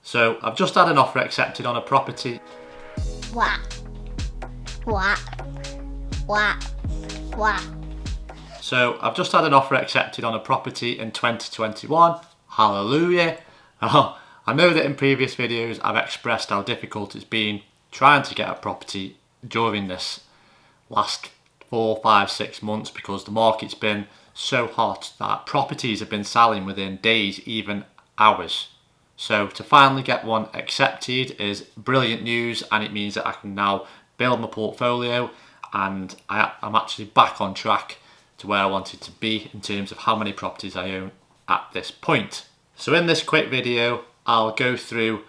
So I've just had an offer accepted on a property. What? So I've just had an offer accepted on a property in 2021. Hallelujah. Oh, I know that in previous videos I've expressed how difficult it's been trying to get a property during this last 4, 5, 6 months because the market's been so hot that properties have been selling within days, even hours. So to finally get one accepted is brilliant news, and it means that I can now build my portfolio, and I'm actually back on track to where I wanted to be in terms of how many properties I own at this point. So in this quick video, I'll go through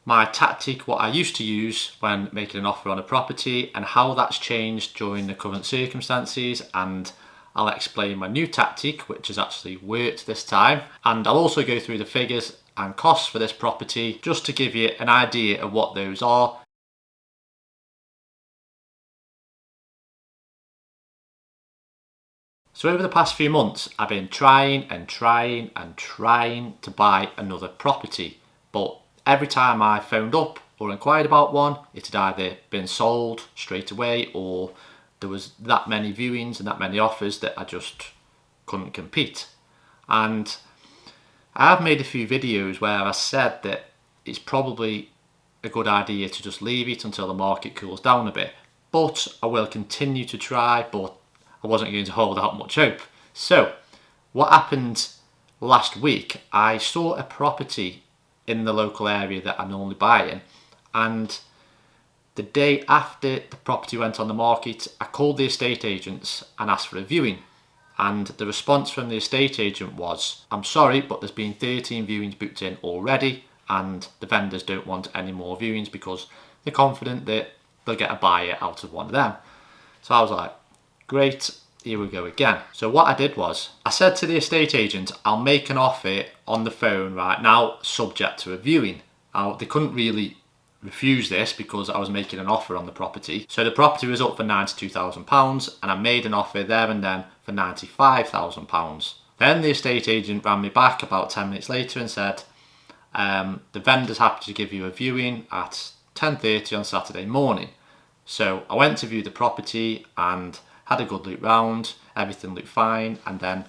my tactic, what I used to use when making an offer on a property and how that's changed during the current circumstances, and I'll explain my new tactic which has actually worked this time, and I'll also go through the figures and costs for this property just to give you an idea of what those are. So over the past few months I've been trying to buy another property, but every time I phoned up or inquired about one, it had either been sold straight away or there was that many viewings and that many offers that I just couldn't compete. And I've made a few videos where I said that it's probably a good idea to just leave it until the market cools down a bit, but I will continue to try, but I wasn't going to hold out much hope. So what happened last week, I saw a property in the local area that I normally buy in, and the day after the property went on the market, I called the estate agents and asked for a viewing. And the response from the estate agent was, "I'm sorry, but there's been 13 viewings booked in already and the vendors don't want any more viewings because they're confident that they'll get a buyer out of one of them." So I was like, great, here we go again. So what I did was, I said to the estate agent, I'll make an offer on the phone right now subject to a viewing. They couldn't really refuse this because I was making an offer on the property. So the property was up for £92,000 and I made an offer there and then for £95,000. Then the estate agent rang me back about 10 minutes later and said, the vendor's happy to give you a viewing at 10:30 on Saturday morning. So I went to view the property and had a good look round, everything looked fine, and then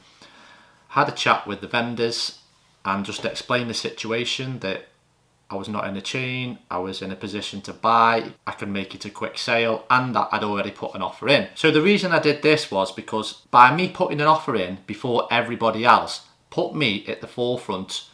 had a chat with the vendors and just explained the situation, that I was not in a chain, I was in a position to buy, I could make it a quick sale, and that I'd already put an offer in. So the reason I did this was because by me putting an offer in before everybody else put me at the forefront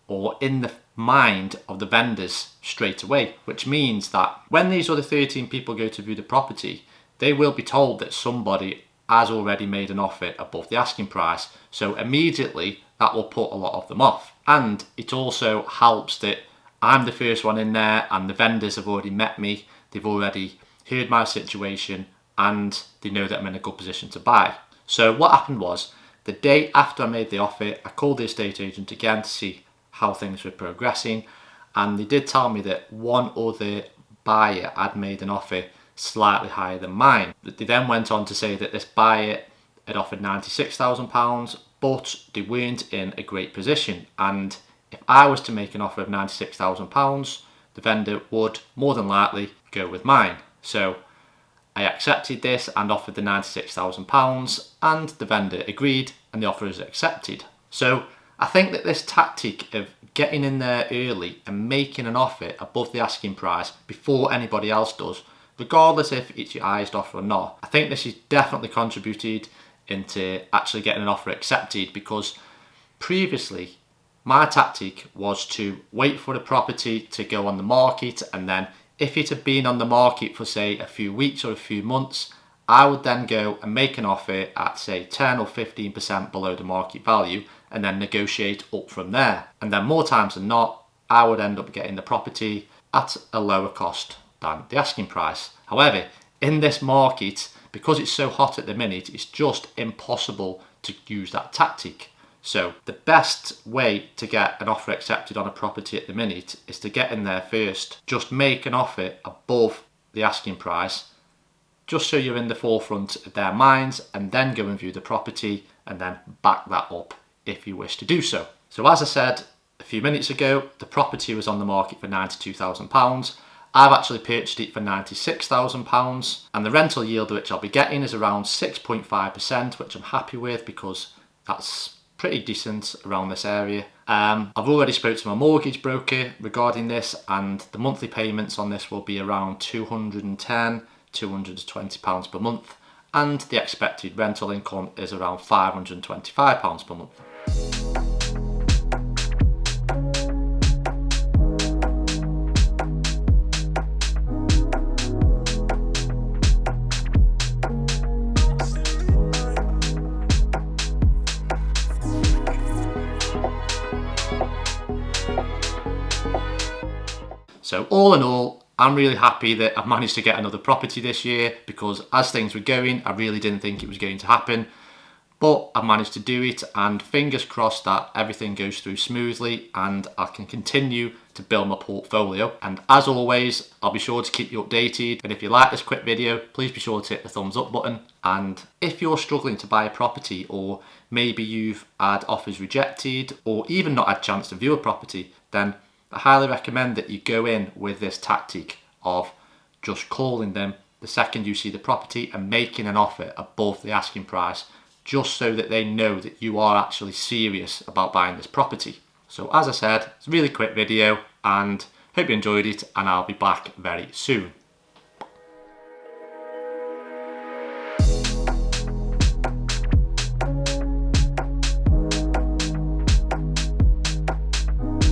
or in the mind of the vendors straight away, which means that when these other 13 people go to view the property, they will be told that somebody has already made an offer above the asking price. So immediately that will put a lot of them off. And it also helps that I'm the first one in there and the vendors have already met me, they've already heard my situation and they know that I'm in a good position to buy. So what happened was, the day after I made the offer, I called the estate agent again to see how things were progressing, and they did tell me that one other buyer had made an offer slightly higher than mine. They then went on to say that this buyer had offered £96,000, but they weren't in a great position, and if I was to make an offer of £96,000, the vendor would more than likely go with mine. So I accepted this and offered the £96,000, and the vendor agreed and the offer is accepted. So I think that this tactic of getting in there early and making an offer above the asking price before anybody else does, regardless if it's your highest offer or not, I think this has definitely contributed into actually getting an offer accepted, because previously my tactic was to wait for the property to go on the market, and then if it had been on the market for say a few weeks or a few months, I would then go and make an offer at say 10 or 15% below the market value and then negotiate up from there. And then more times than not, I would end up getting the property at a lower cost than the asking price. However, in this market, because it's so hot at the minute, it's just impossible to use that tactic. So the best way to get an offer accepted on a property at the minute is to get in there first. Just make an offer above the asking price, just so you're in the forefront of their minds, and then go and view the property and then back that up if you wish to do so. So as I said a few minutes ago, the property was on the market for £92,000. I've actually purchased it for £96,000, and the rental yield which I'll be getting is around 6.5%, which I'm happy with because that's pretty decent around this area. I've already spoke to my mortgage broker regarding this, and the monthly payments on this will be around £220 per month, and the expected rental income is around £525 per month. So all in all, I'm really happy that I've managed to get another property this year, because as things were going, I really didn't think it was going to happen. But I've managed to do it, and fingers crossed that everything goes through smoothly and I can continue to build my portfolio. And as always, I'll be sure to keep you updated. And if you like this quick video, please be sure to hit the thumbs up button. And if you're struggling to buy a property, or maybe you've had offers rejected, or even not had a chance to view a property, then I highly recommend that you go in with this tactic of just calling them the second you see the property and making an offer above the asking price, just so that they know that you are actually serious about buying this property. So as I said, it's a really quick video, and hope you enjoyed it, and I'll be back very soon.